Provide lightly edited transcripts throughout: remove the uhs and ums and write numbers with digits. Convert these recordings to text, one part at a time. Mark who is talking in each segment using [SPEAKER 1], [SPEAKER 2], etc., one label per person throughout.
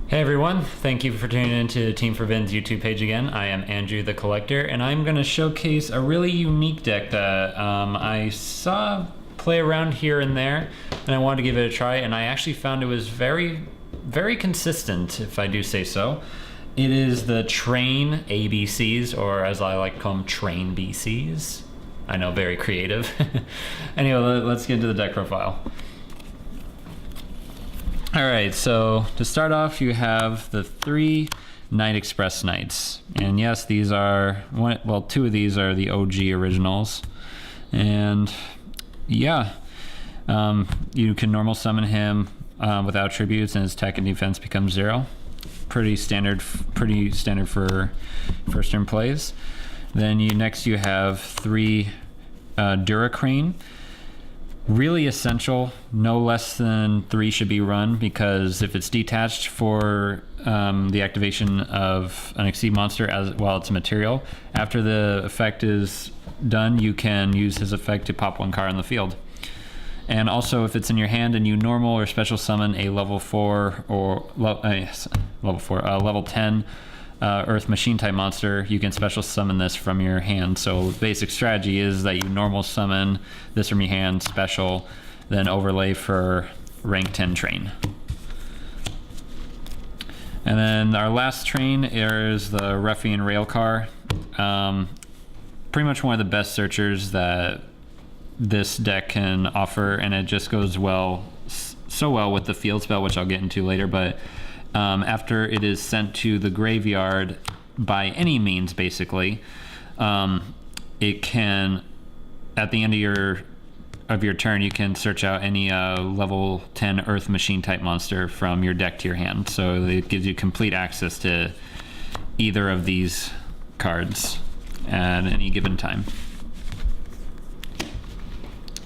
[SPEAKER 1] Hey everyone, thank you for tuning into Team for Vin's YouTube page again. I am Andrew the Collector, and I'm going to showcase a really unique deck that I saw play around here and there, and I wanted to give it a try, and I actually found it was very, very consistent, if I do say so. It is the TrAinBCs, or as I like to call them, TrAinBCs. I know, very creative. Anyway, let's get into the deck profile. Alright, so to start off, you have the 3 Night Express Knights. And yes, these are, well, 2 of these are the OG originals. And yeah, you can normal summon him without tributes, and his attack and defense becomes 0. Pretty standard for first turn plays. Then next you have 3 Duracrane. Really essential. No less than 3 should be run, because if it's detached for the activation of an Exceed monster while it's a material, after the effect is done, you can use his effect to pop 1 card on the field. And also, if it's in your hand and you normal or special summon a level 4 or level 10 Earth Machine type monster, you can special summon this from your hand. So the basic strategy is that you normal summon this from your hand, special, then overlay for rank 10 train. And then our last train is the Ruffian Railcar. Pretty much one of the best searchers that this deck can offer, and it just goes so well with the field spell, which I'll get into later. But after it is sent to the graveyard by any means, basically, it can, at the end of your turn, you can search out any level 10 Earth Machine type monster from your deck to your hand. So it gives you complete access to either of these cards at any given time.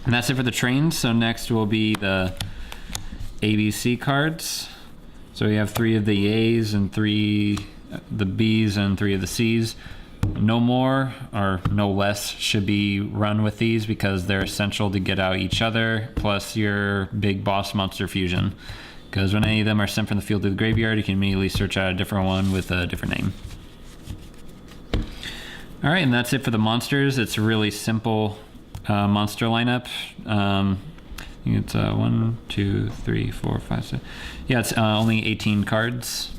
[SPEAKER 1] And that's it for the trains. So next will be the ABC cards. So we have 3 of the A's and 3 the B's and 3 of the C's. No more or no less should be run with these, because they're essential to get out each other, plus your big boss monster fusion. Because when any of them are sent from the field to the graveyard, you can immediately search out a different one with a different name. Alright, and that's it for the monsters. It's a really simple monster lineup. I think it's 1, 2, 3, 4, 5, 6. Yeah, it's only 18 cards.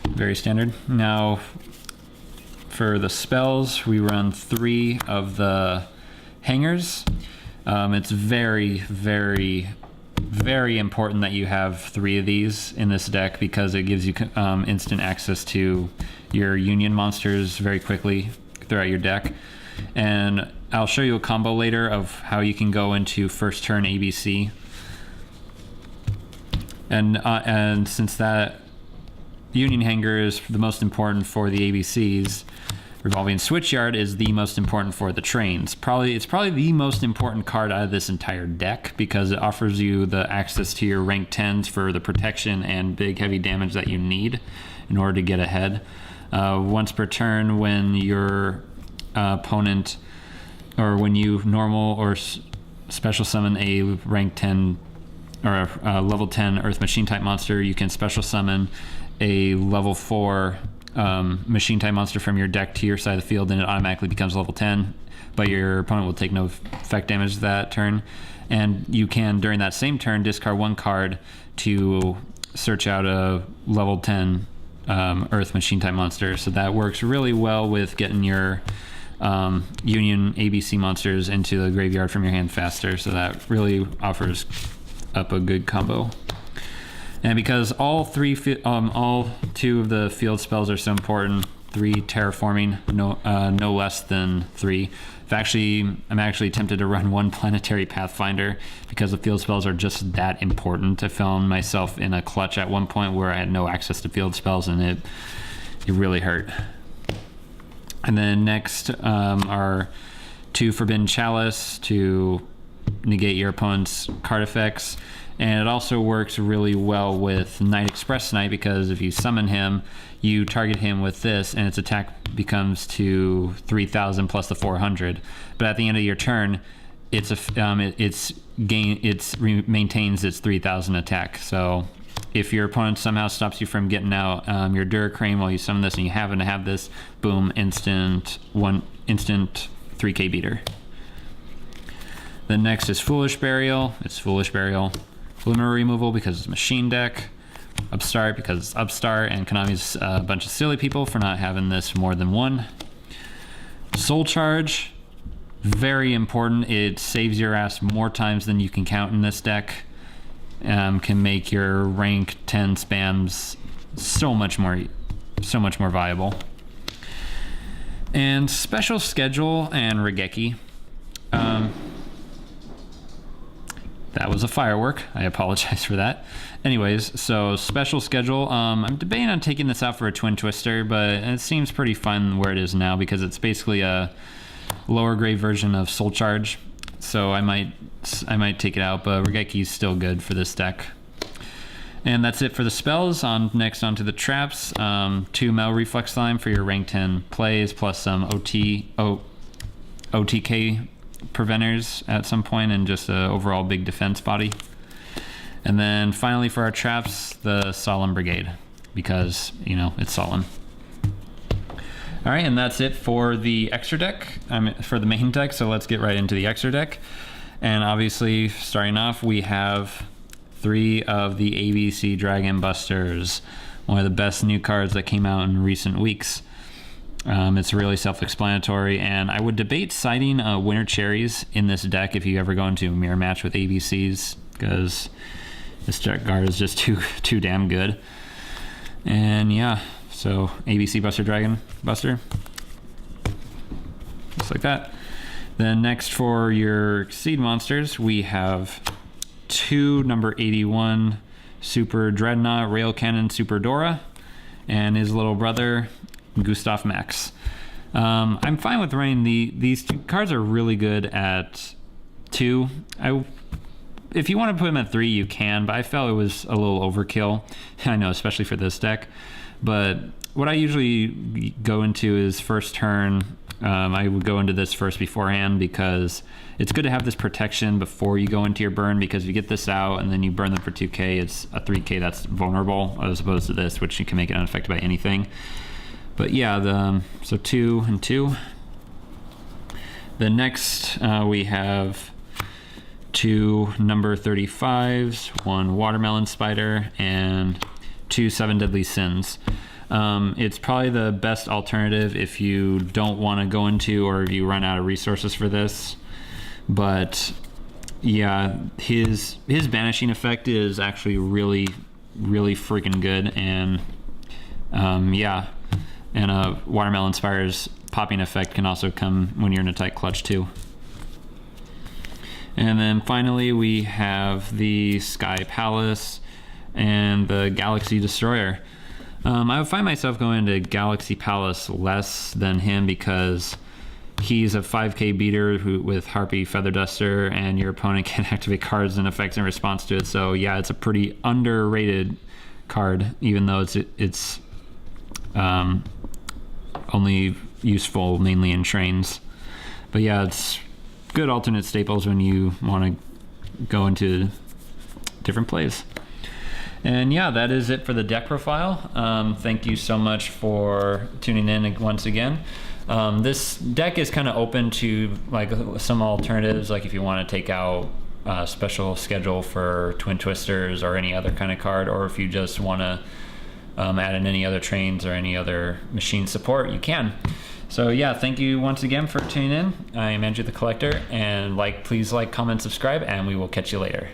[SPEAKER 1] Very standard. Now, for the spells, we run 3 of the hangers. It's very, very, very important that you have 3 of these in this deck, because it gives you instant access to your union monsters very quickly throughout your deck. And I'll show you a combo later of how you can go into first turn ABC. And since that union hanger is the most important for the ABCs, Revolving Switchyard is the most important for the trains. It's probably the most important card out of this entire deck, because it offers you the access to your rank 10s for the protection and big heavy damage that you need in order to get ahead. Once per turn, when your opponent, or when you normal or special summon a rank 10 or a level 10 Earth Machine type monster, you can special summon a level 4 Machine type monster from your deck to your side of the field, and it automatically becomes level 10, but your opponent will take no effect damage that turn. And you can, during that same turn, discard 1 card to search out a level 10 Earth Machine type monster. So that works really well with getting your Union ABC monsters into the graveyard from your hand faster. So that really offers up a good combo. And because all 2 of the field spells are so important, 3 terraforming, no less than 3. I'm actually tempted to run 1 Planetary Pathfinder, because the field spells are just that important. I found myself in a clutch at one point where I had no access to field spells, and it really hurt. And then next are 2 Forbidden Chalice to negate your opponent's card effects. And it also works really well with Night Express Knight, because if you summon him, you target him with this, and its attack becomes to 3,000 plus the 400. But at the end of your turn, it maintains its 3,000 attack. So if your opponent somehow stops you from getting out your Duracrane while you summon this and you happen to have this, boom, instant 3k beater. Then next is Foolish Burial. It's Foolish Burial. Glimmer removal because it's machine deck. Upstart because it's Upstart, and Konami's a bunch of silly people for not having this more than one. Soul Charge, very important. It saves your ass more times than you can count in this deck. Can make your rank 10 spams so much more viable. And Special Schedule and Regeki. That was a firework. I apologize for that. Anyways, so Special Schedule. I'm debating on taking this out for a Twin Twister, but it seems pretty fun where it is now because it's basically a lower grade version of Soul Charge. So I might take it out, but Regeki's still good for this deck. And that's it for the spells. Next onto the traps. 2 Metal Reflex Slime for your rank 10 plays, plus some OTK preventers at some point, and just an overall big defense body. And then finally for our traps, the Solemn Brigade, because, you know, it's solemn. All right, and that's it for the extra deck, for the main deck, so let's get right into the extra deck. And obviously, starting off, we have 3 of the ABC Dragon Busters, one of the best new cards that came out in recent weeks. It's really self-explanatory, and I would debate citing Winter Cherries in this deck if you ever go into a mirror match with ABCs, because this deck card is just too damn good. And yeah, so ABC Buster Dragon Buster, just like that. Then next for your seed monsters, we have 2 number 81 Super Dreadnought Rail Cannon Super Dora, and his little brother Gustav Max. I'm fine with running these 2 cards are really good at 2. If you want to put them at 3, you can, but I felt it was a little overkill. I know, especially for this deck. But what I usually go into is first turn. I would go into this first beforehand because it's good to have this protection before you go into your burn, because if you get this out and then you burn them for 2k, it's a 3k that's vulnerable, as opposed to this, which you can make it unaffected by anything. But yeah, so 2 and 2. The next we have 2 number 35s, 1 Watermelon Spider, and 2 Seven Deadly Sins. It's probably the best alternative if you don't want to go into, or if you run out of resources for this. But yeah, his banishing effect is actually really freaking good, and yeah. And Watermelon Spire's popping effect can also come when you're in a tight clutch too. And then finally we have the Sky Palace and the Galaxy Destroyer. I would find myself going to Galaxy Palace less than him because he's a 5k beater with Harpy Feather Duster, and your opponent can activate cards and effects in response to it. So yeah, it's a pretty underrated card, even though it's only useful mainly in trains. But yeah, it's good alternate staples when you want to go into different plays. And yeah, that is it for the deck profile. Thank you so much for tuning in once again. This deck is kind of open to like some alternatives, like if you want to take out Special Schedule for Twin Twisters or any other kind of card, or if you just want to add in any other trains or any other machine support, you can. So yeah, thank you once again for tuning in. I am Andrew the Collector, and please like, comment, subscribe, and we will catch you later.